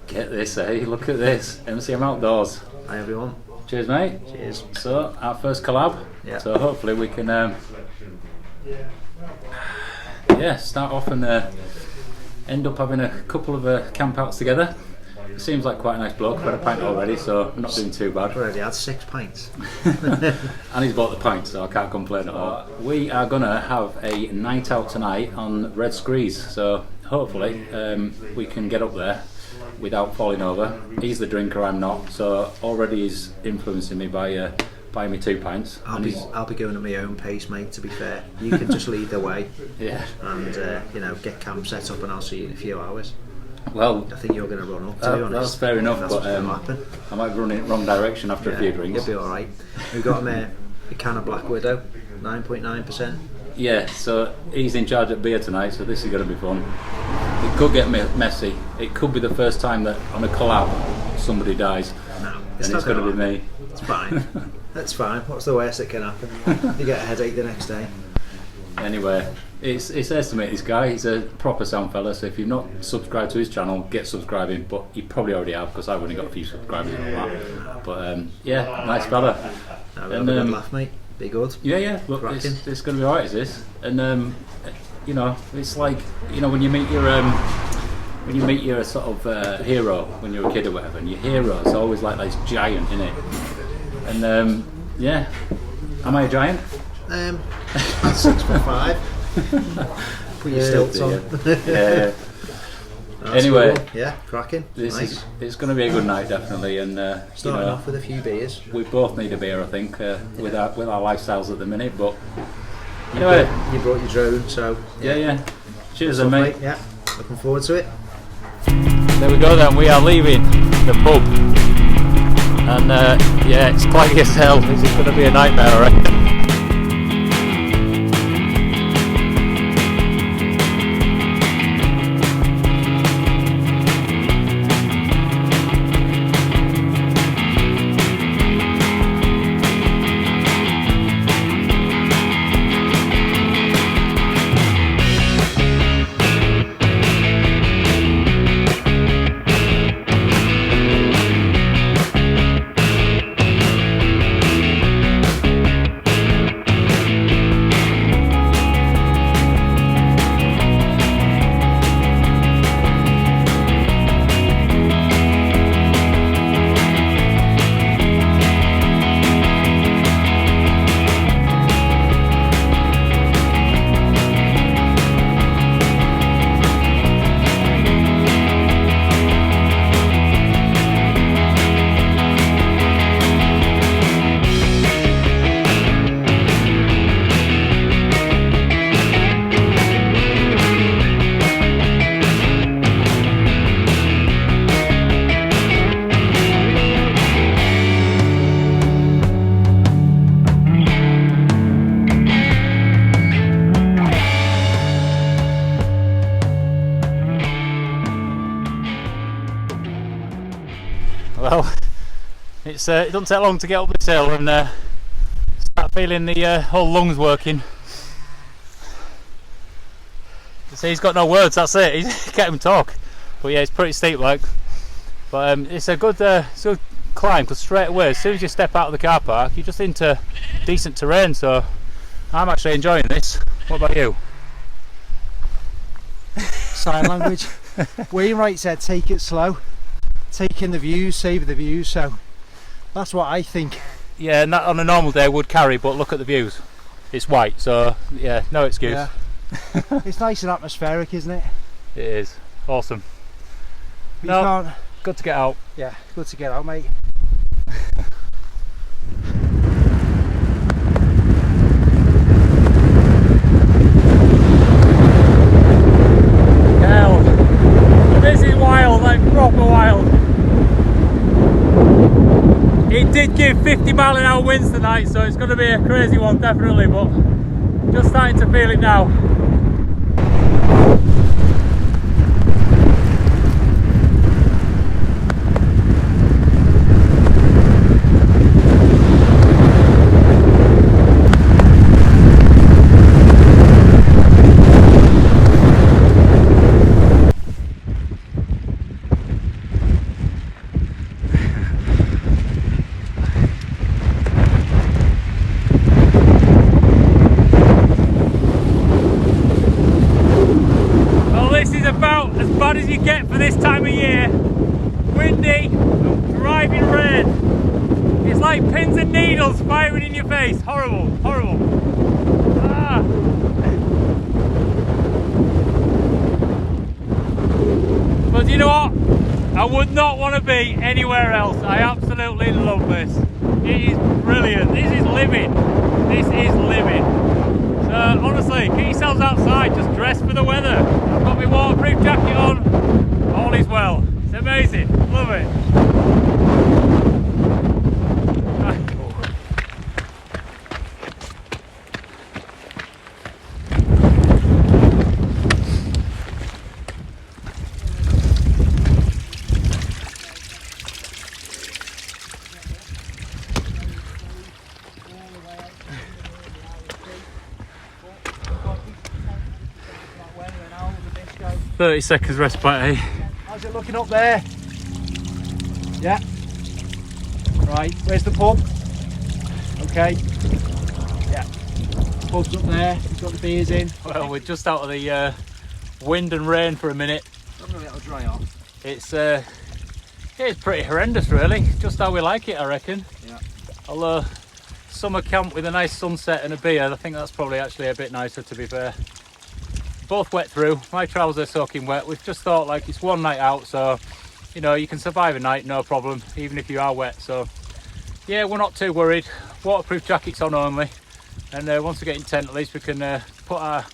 Get this, eh? Look at this. MCM Outdoors. Hi everyone. Cheers, mate. Cheers. So, our first collab. Yeah. So hopefully we can start off and end up having a couple of camp outs together. He seems like quite a nice bloke. I've had a pint already, so I'm not doing too bad. Already had 6 pints. And he's bought the pint, so I can't complain at all. We are going to have a night out tonight on Red Screes, so hopefully we can get up there without falling over. He's the drinker, I'm not, so already he's influencing me by buying me 2 pints. I'll be going at my own pace, mate, to be fair. You can just lead the way. Yeah. And get camp set up, and I'll see you in a few hours. Well, I think you're going to run up, to be honest. That's fair enough, That's but happen. I might run in the wrong direction after a few drinks. You'll be alright. We've got him a can of Black Widow, 9.9%. Yeah, so he's in charge of beer tonight, so this is going to be fun. It could get messy. It could be the first time that on a collab somebody dies. No, it's going to be me. It's fine. That's fine. What's the worst that can happen? You get a headache the next day. Anyway, it's estimate this guy. He's a proper sound fella, so if you've not subscribed to his channel, get subscribing, but you probably already have because I've only got a few subscribers and all that. But yeah, nice fella. We'll have a good laugh, mate. Be good. Yeah. Look, it's going to be alright, is this? And it's like, when you meet your sort of hero when you're a kid or whatever, and your hero's always like this giant, innit? And am I a giant? 6'5". Put your stilts on. Yeah. Anyway, cool. Yeah, cracking. It's going to be a good night, definitely. And starting off with a few beers. We both need a beer, I think, with our lifestyles at the minute. But anyway, you brought your drone, so yeah. Cheers, then, mate. Yeah, looking forward to it. There we go. Then we are leaving the pub, and it's cloggy as hell. This is going to be a nightmare, I reckon. Well, it doesn't take long to get up this hill and start feeling the whole lungs working. See, he's got no words, that's it. He can't even talk. But yeah, it's pretty steep, like. But it's a good climb, because straight away, as soon as you step out of the car park, you're just into decent terrain. So I'm actually enjoying this. What about you? Sign language. Wainwright said take it slow, take in the views, save the views, so that's what I think. Yeah, and that on a normal day would carry, but look at the views. It's white, so yeah, no excuse. Yeah. It's nice and atmospheric, isn't it? It is. Awesome. You No, can't... good to get out. Yeah, good to get out, mate. This is wild, like proper wild. It did give 50-mile-an-hour winds tonight, so it's going to be a crazy one, definitely, but just starting to feel it now. you get for this time of year. Windy, driving rain. It's like pins and needles firing in your face. Horrible, horrible. Ah. But you know what? I would not want to be anywhere else. I absolutely love this. It is brilliant. This is living. This is living. So honestly, get yourselves outside, just dress for the weather. I've got my waterproof jacket on. All is well. It's amazing. Love it. 30 seconds respite, eh? How's it looking up there? Yeah. Right, where's the pub? Okay. Yeah. Pub's up there, we've got the beers in. Well, we're just out of the wind and rain for a minute. I'm gonna let it dry off. It's pretty horrendous really, just how we like it I reckon. Yeah. Although summer camp with a nice sunset and a beer, I think that's probably actually a bit nicer to be fair. Both wet through, my trousers soaking wet. We've just thought like it's one night out, so you know you can survive a night no problem even if you are wet. So yeah, we're not too worried. Waterproof jackets on only, and once we get in tent at least we can put our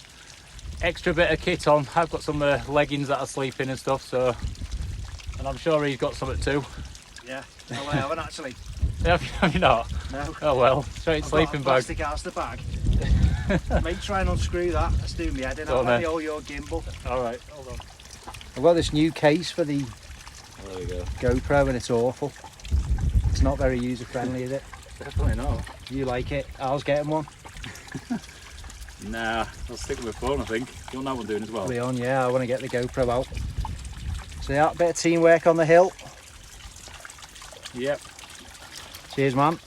extra bit of kit on. I've got some leggings that I sleep in and stuff, so, and I'm sure he's got some too. Yeah, no I haven't actually. Have you not? No. Oh well, straight sleeping bag. Plastic out the bag. Mate, try and unscrew that. That's doing me head in. I'll have all your gimbal. Alright, hold on. I've got this new case for the There we go. GoPro and it's awful. It's not very user friendly, is it? Definitely not. You like it? I was getting one. Nah, I'll stick with my phone I think. You want that one doing as well? Leon, yeah, I want to get the GoPro out. So yeah, a bit of teamwork on the hill. Yep. Cheers, man.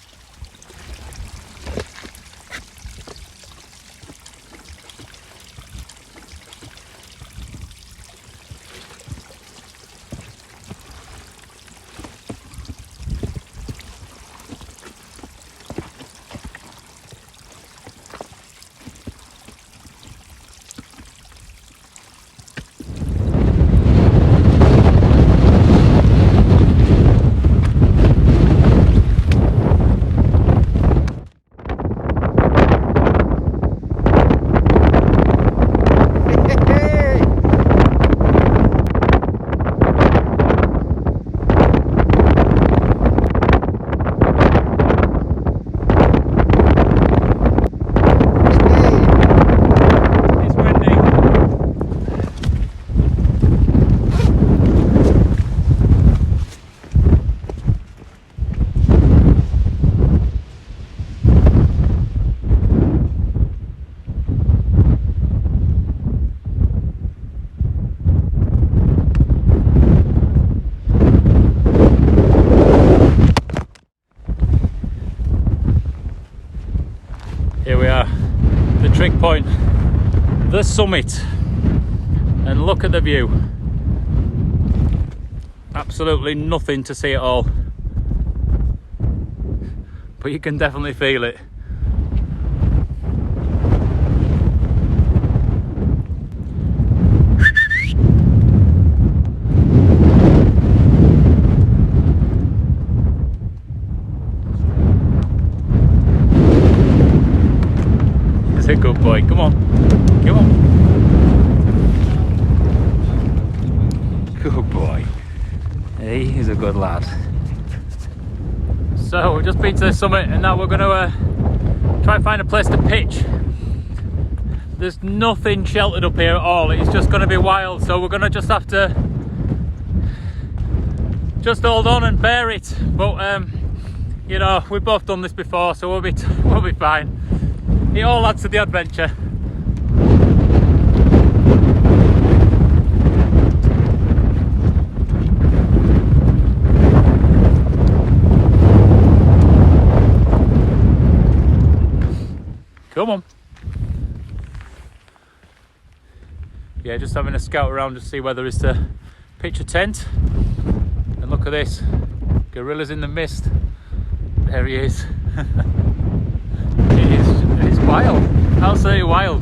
Here we are, the trig point, the summit, and look at the view. Absolutely nothing to see at all, but you can definitely feel it. Good boy, come on, come on. Good boy. He is a good lad. So we've just been to the summit and now we're going to try and find a place to pitch. There's nothing sheltered up here at all, it's just going to be wild, so we're going to just have to just hold on and bear it. But you know, we've both done this before, so we'll be fine. It all adds to the adventure. Come on. Yeah, just having a scout around to see whether it's to pitch a tent, and look at this, gorillas in the mist. There he is. It's wild, absolutely wild.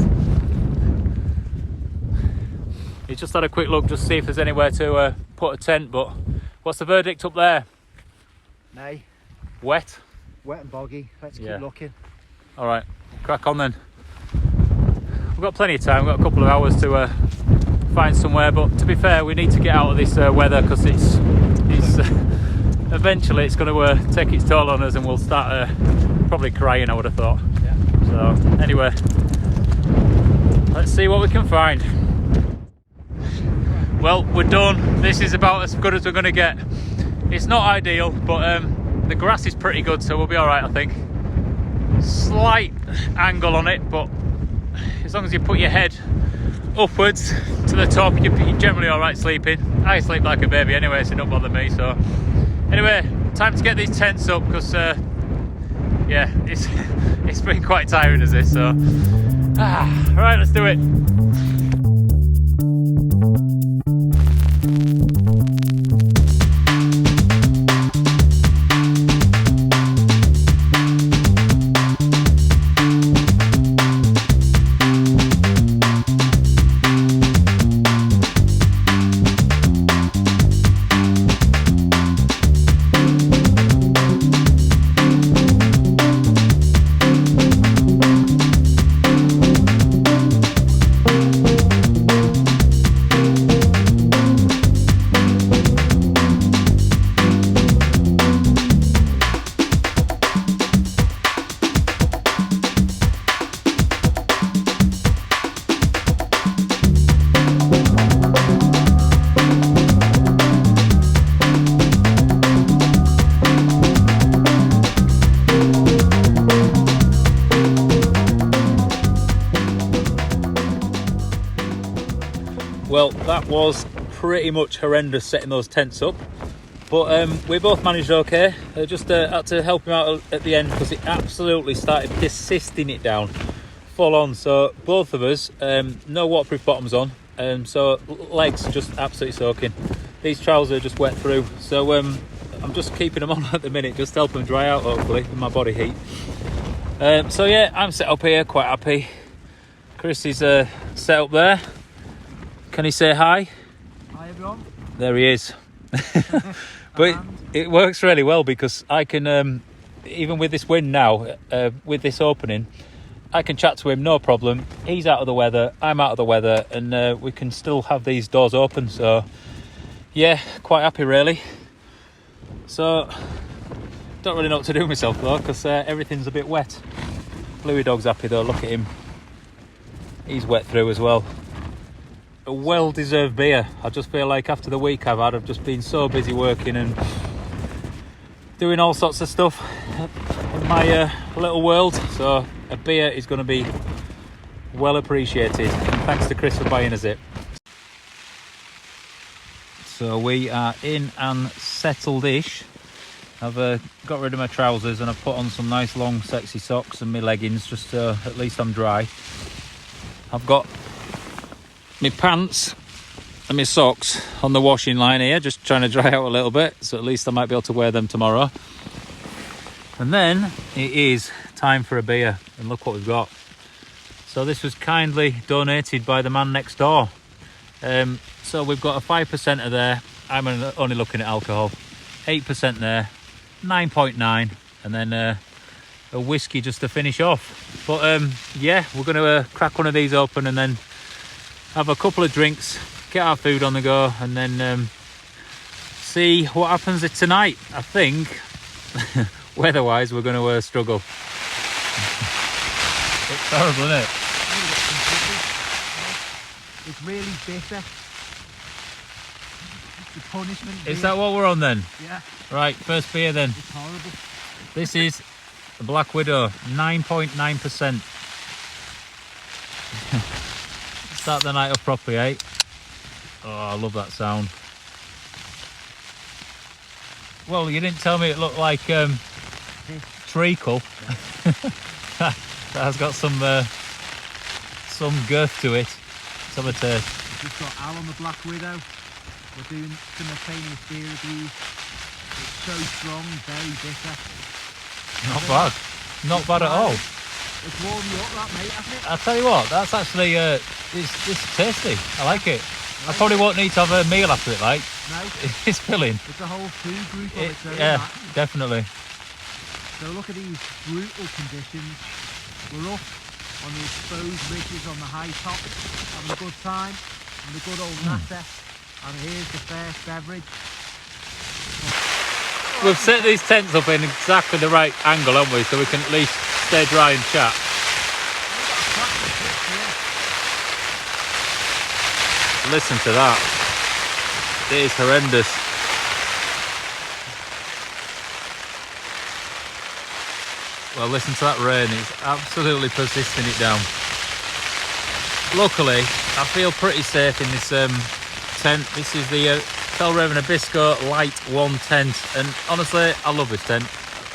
He's just had a quick look just to see if there's anywhere to put a tent, but what's the verdict up there? Nay. Wet? Wet and boggy. Let's keep looking. All right, crack on then. We've got plenty of time. We've got a couple of hours to find somewhere, but to be fair, we need to get out of this weather, because it's eventually it's going to take its toll on us, and we'll start probably crying, I would have thought. Yeah. So anyway, let's see what we can find. Well, we're done. This is about as good as we're going to get. It's not ideal, but the grass is pretty good, so we'll be all right, I think. Slight angle on it, but as long as you put your head upwards to the top, you're generally all right sleeping. I sleep like a baby anyway, so it don't bother me. So anyway, time to get these tents up, because yeah, it's been quite tiring as this. So right, let's do it. Well, that was pretty much horrendous setting those tents up, but we both managed okay. Just had to help him out at the end, because it absolutely started persisting it down full on. So both of us, no waterproof bottoms on, so legs just absolutely soaking. These trousers are just wet through, so I'm just keeping them on at the minute, just to help them dry out, hopefully, in my body heat. So yeah, I'm set up here, quite happy. Chris is set up there. Can he say hi? Hi everyone. There he is. But it works really well, because I can, even with this wind now, with this opening, I can chat to him, no problem. He's out of the weather, I'm out of the weather, and we can still have these doors open. So yeah, quite happy really. So don't really know what to do with myself though, because everything's a bit wet. Bluey dog's happy though, look at him. He's wet through as well. A well-deserved beer. I just feel like after the week I've had, I've just been so busy working and doing all sorts of stuff in my little world. So a beer is going to be well appreciated. And thanks to Chris for buying us it. So we are in and settled-ish. I've got rid of my trousers and I've put on some nice long sexy socks and my leggings, just so at least I'm dry. I've got my pants and my socks on the washing line here, just trying to dry out a little bit, so at least I might be able to wear them tomorrow. And then it is time for a beer, and look what we've got. So this was kindly donated by the man next door. So we've got a 5% there. I'm only looking at alcohol. 8% there, 9.9, and then a whiskey just to finish off. But yeah, we're going to crack one of these open and then have a couple of drinks, get our food on the go, and then see what happens tonight. I think weather-wise we're going to struggle. It's horrible, isn't it? It's really bitter. It's the punishment beer. Is that what we're on then? Yeah. Right, first beer then. It's horrible. This is the Black Widow, 9.9%. Start the night off properly, eh? Oh, I love that sound. Well, you didn't tell me it looked like treacle. That has got some girth to it. Let's have a taste. We've got Al on the Black Widow. We're doing simultaneous beer reviews. It's so strong, very bitter. Not bad. Not bad at all. It's warmed you up, that, mate, hasn't it? I'll tell you what, that's actually, it's tasty. I like it. I probably won't need to have a meal after it, like. No. It's filling. It's a whole food group of its own. Yeah, that. definitely. So look at these brutal conditions. We're up on the exposed ridges on the high top, having a good time, and the good old natter. And here's the first beverage. We've set these tents up in exactly the right angle, haven't we? So we can at least stay dry and chat. Listen to that. It is horrendous. Well, listen to that rain. It's absolutely persisting it down. Luckily, I feel pretty safe in this tent. This is the Fjallraven Abisko Lite 1 tent, and honestly, I love this tent.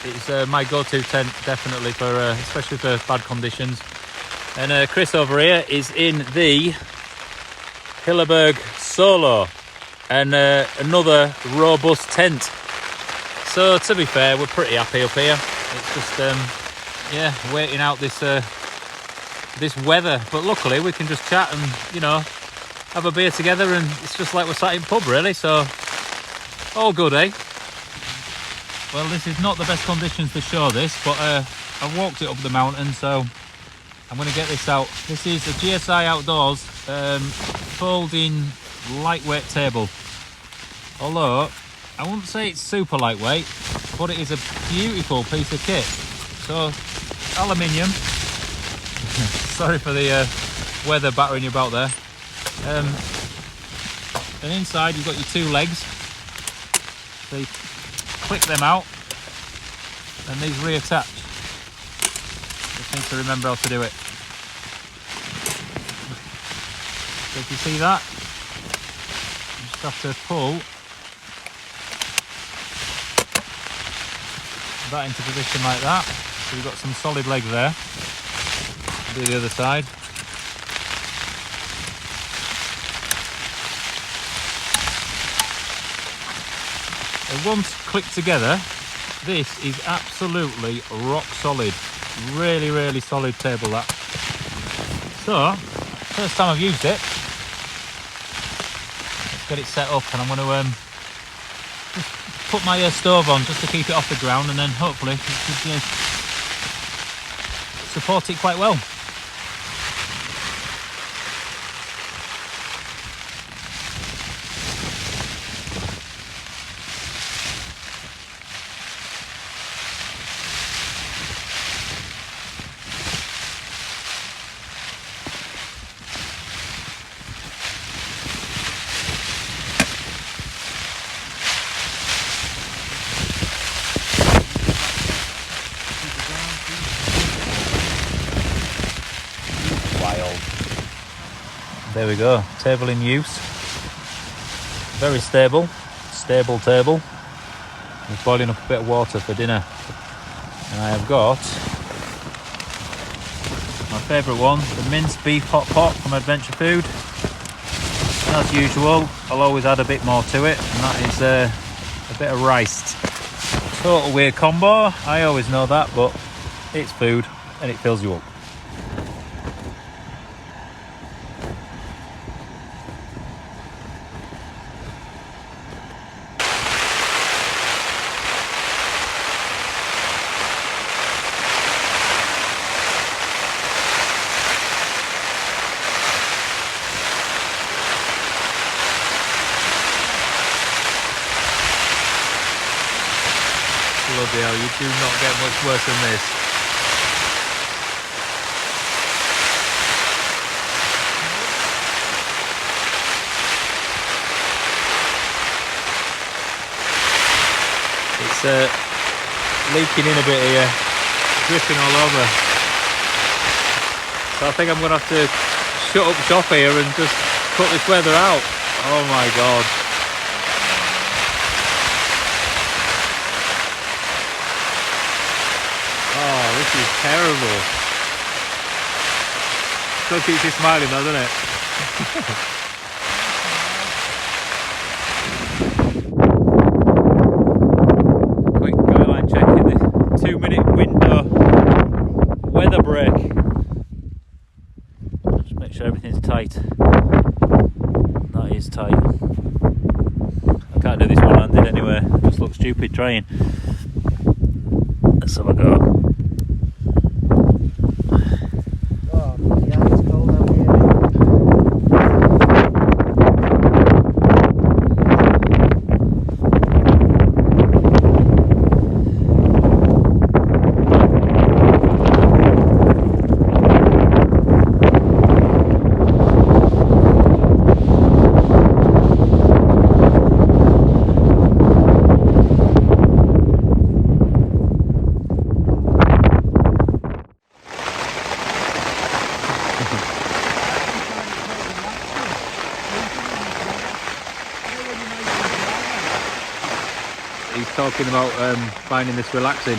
It's my go-to tent, definitely, for especially for bad conditions. And Chris over here is in the Hilleberg Soulo, and another robust tent. So to be fair, we're pretty happy up here. It's just yeah, waiting out this this weather. But luckily, we can just chat and, you know, have a beer together, and it's just like we're sat in pub, really. So all good, eh? Well, this is not the best conditions to show this, but I walked it up the mountain, so I'm going to get this out. This is a GSI Outdoors folding lightweight table. Although I wouldn't say it's super lightweight, but it is a beautiful piece of kit. So aluminium. Sorry for the weather battering you about there. And inside you've got your two legs. So you click them out, and these reattach. Just need to remember how to do it. So if you see that, you just have to pull that into position like that. So you've got some solid legs there. Do the other side. And once clicked together, this is absolutely rock solid. Really, really solid table, that. So, first time I've used it. Let's get it set up, and I'm going to just put my stove on just to keep it off the ground, and then hopefully it should support it quite well. There we go, table in use. Very stable table. I'm boiling up a bit of water for dinner. And I have got my favourite one, the minced beef hot pot from Adventure Food. And as usual, I'll always add a bit more to it, and that is a bit of rice. Total weird combo, I always know that, but it's food and it fills you up. Bloody hell, you do not get much worse than this. It's leaking in a bit here, dripping all over. So I think I'm going to have to shut up shop here and just cut this weather out. Oh my god. Oh, this is terrible. Still keeps you smiling though, doesn't it? tight. That is tight. I can't do this one-handed anyway. Just look stupid trying. Let's have a go. Oh, yeah, it's cold out here. He's talking about finding this relaxing.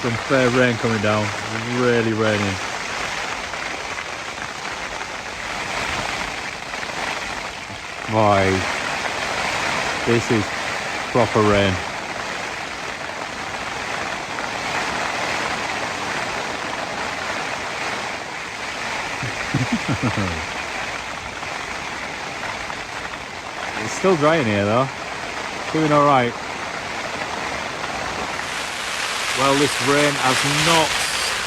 Some fair rain coming down, really raining. Boy, this is proper rain. It's still dry in here though, doing alright. Well, this rain has not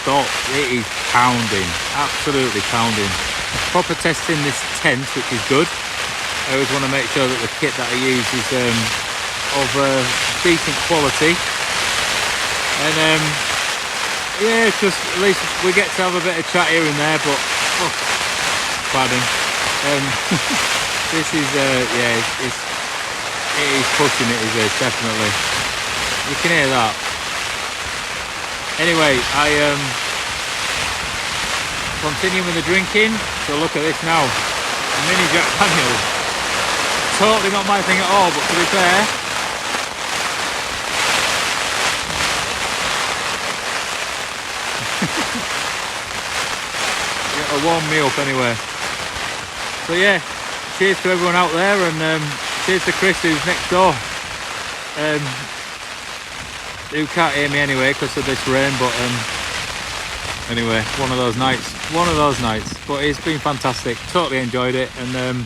stopped, it is pounding, absolutely pounding. Proper testing this tent, which is good. I always want to make sure that the kit that I use is of decent quality. And yeah, just at least we get to have a bit of chat here and there, but oh, pardon. This is yeah, it is pushing it, is this, definitely. You can hear that. Anyway, I continue with the drinking. So look at this now, a mini Jack Daniels. Totally not my thing at all, but to be fair, it'll warm me up anyway. So yeah, cheers to everyone out there, and cheers to Chris who's next door, who can't hear me anyway because of this rain, but anyway, one of those nights, but it's been fantastic, totally enjoyed it, and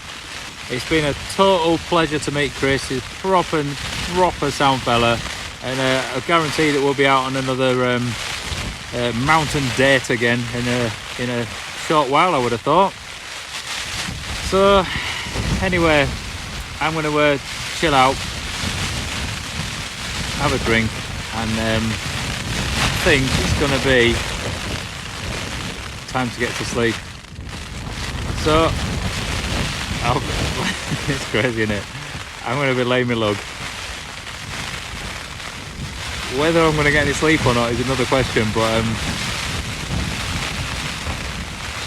it's been a total pleasure to meet Chris. He's proper sound fella, and I guarantee that we'll be out on another mountain date again in a short while, I would have thought. So anyway, I'm going to chill out, have a drink, and I think it's going to be time to get to sleep. So it's crazy, isn't it? I'm going to be laying my lug. Whether I'm going to get any sleep or not is another question, but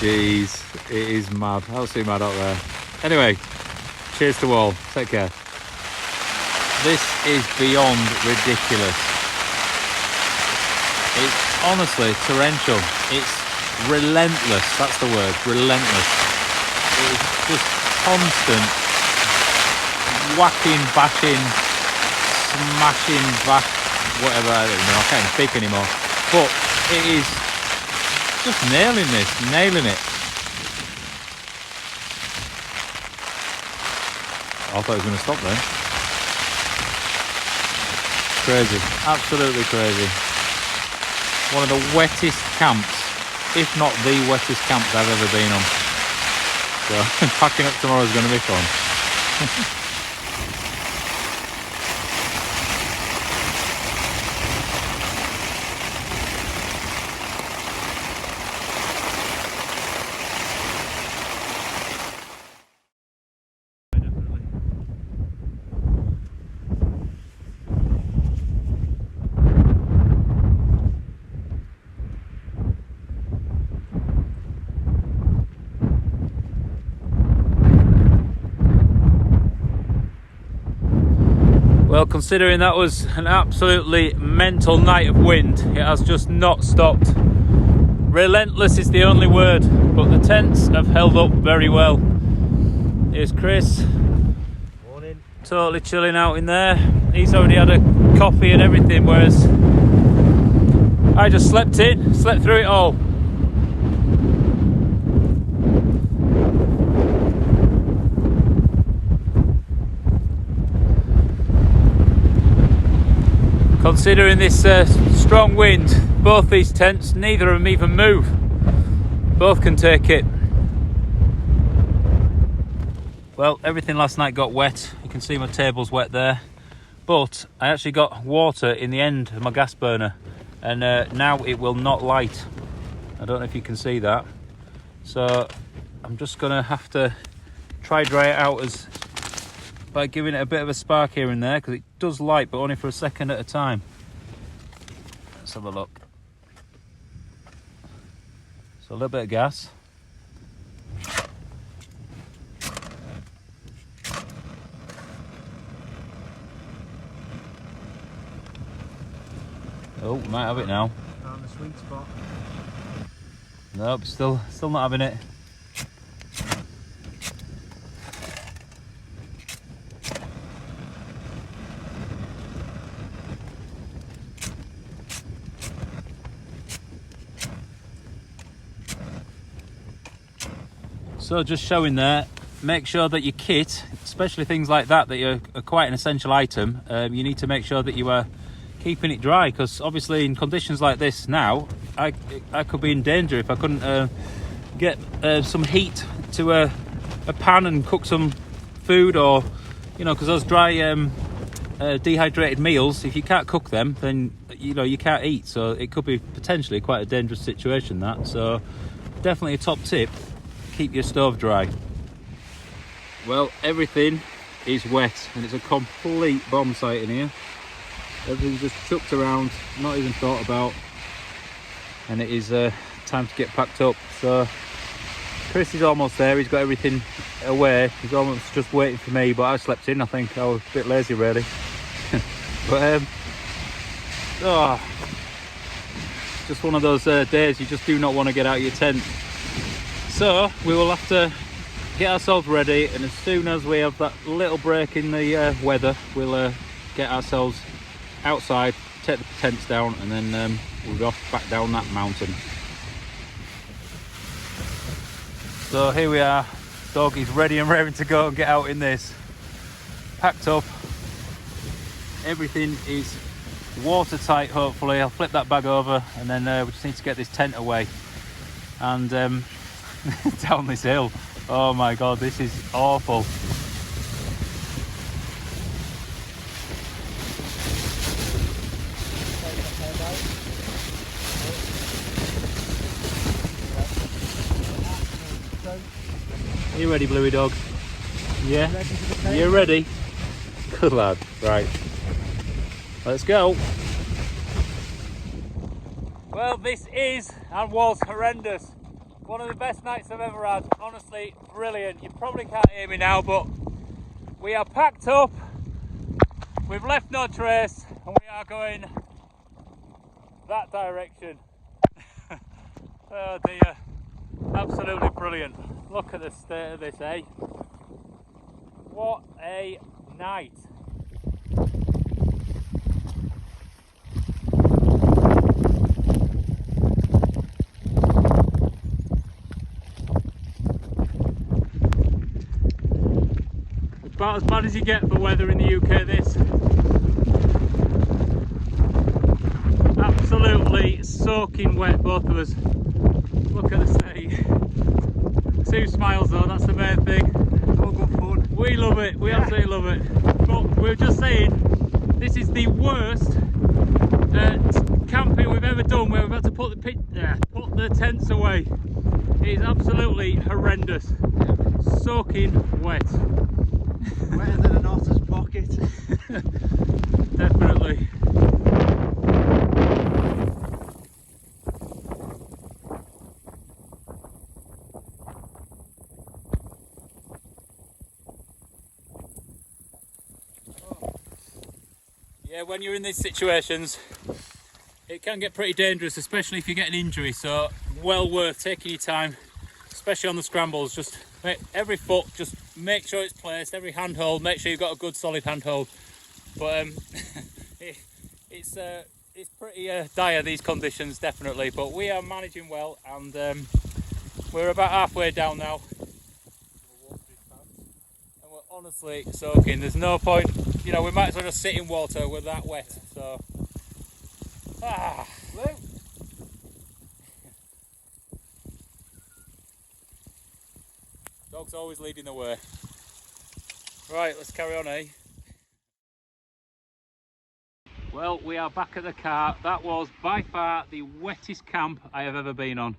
jeez, it is mad, absolutely mad out there. Anyway, cheers to all, take care. This is beyond ridiculous. It's honestly torrential, it's relentless, that's the word, relentless. It's just constant whacking, bashing, smashing back, whatever, I don't know, I can't even speak anymore. But it is just nailing it. I thought it was going to stop then. Crazy, absolutely crazy. One of the wettest camps, if not the wettest camp I've ever been on. So packing up tomorrow is going to be fun. Well, considering that was an absolutely mental night of wind, it has just not stopped. Relentless is the only word, but the tents have held up very well. Here's Chris. Morning. Totally chilling out in there. He's already had a coffee and everything, whereas I just slept through it all. Considering this strong wind, both these tents, neither of them even move. Both can take it. Well, everything last night got wet. You can see my table's wet there. But I actually got water in the end of my gas burner, and now it will not light. I don't know if you can see that. So I'm just gonna have to try dry it out by giving it a bit of a spark here and there, because it does light, but only for a second at a time. Let's have a look. So a little bit of gas. Oh, we might have it now. Found the sweet spot. Nope, still not having it. So just showing there, make sure that your kit, especially things like that are quite an essential item, you need to make sure that you are keeping it dry, because obviously in conditions like this now, I could be in danger if I couldn't get some heat to a pan and cook some food, or, you know, because those dry dehydrated meals, if you can't cook them, then, you know, you can't eat. So it could be potentially quite a dangerous situation, that. So definitely a top tip, keep your stove dry. Well, everything is wet and it's a complete bomb site in here. Everything's just chucked around, not even thought about, and it is time to get packed up. So Chris is almost there, he's got everything away, he's almost just waiting for me, but I slept in. I think I was a bit lazy really. But just one of those days you just do not want to get out of your tent. So we will have to get ourselves ready, and as soon as we have that little break in the weather, we'll get ourselves outside, take the tents down, and then we'll go off back down that mountain. So here we are, dog is ready and raring to go and get out in this. Packed up, everything is watertight hopefully. I'll flip that bag over, and then we just need to get this tent away and down this hill. Oh my god, this is awful. Are you ready, Bluey dog? Yeah? You ready? Good lad. Right. Let's go. Well, this is and was horrendous. One of the best nights I've ever had. Honestly, brilliant. You probably can't hear me now, but we are packed up. We've left no trace, and we are going that direction. Oh dear. Absolutely brilliant. Look at the state of this, eh? What a night. About as bad as you get for weather in the UK, this. Absolutely soaking wet, both of us. Look at the state. 2 smiles though, that's the main thing. It's all good fun. We love it, we absolutely love it. But we were just saying, this is the worst camping we've ever done, where we've had to put the tents away. It is absolutely horrendous. Soaking wet. Wetter than an otter's pocket. Definitely. Yeah, when you're in these situations, it can get pretty dangerous, especially if you get an injury. So well worth taking your time, especially on the scrambles. Just every foot, just make sure it's placed. Every handhold, make sure you've got a good solid handhold. But it's it's pretty dire, these conditions, definitely, but we are managing well, and we're about halfway down now. And we're honestly soaking. There's no point, you know, we might as well just sit in water, we're that wet. So dog's always leading the way. Right, let's carry on, eh? Well, we are back at the car. That was by far the wettest camp I have ever been on.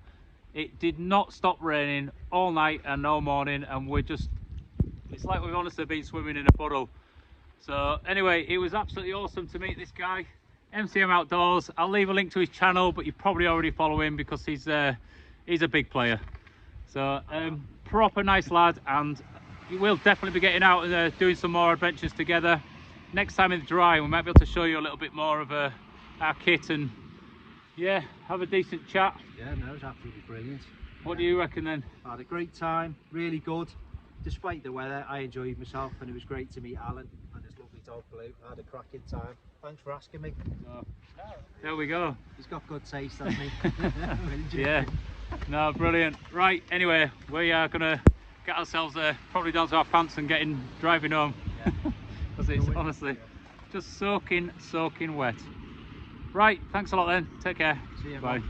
It did not stop raining all night and no morning, and we're just, it's like we've honestly been swimming in a puddle. So anyway, it was absolutely awesome to meet this guy, MCM Outdoors. I'll leave a link to his channel, but you probably already follow him because he's a big player. So proper nice lad, and we'll definitely be getting out and doing some more adventures together. Next time in the dry, we might be able to show you a little bit more of our kit and yeah, have a decent chat. Yeah, no, it was absolutely brilliant. What do you reckon then? I had a great time, really good. Despite the weather, I enjoyed myself, and it was great to meet Alan and his lovely dog Blue. I had a cracking time. Thanks for asking me. So, there we go. He's got good taste, hasn't he? Yeah, no, brilliant. Right, anyway, we are gonna get ourselves probably down to our pants and driving home. Yeah. Because it's honestly just soaking wet. Right, thanks a lot then. Take care. See you. Bye. Bye.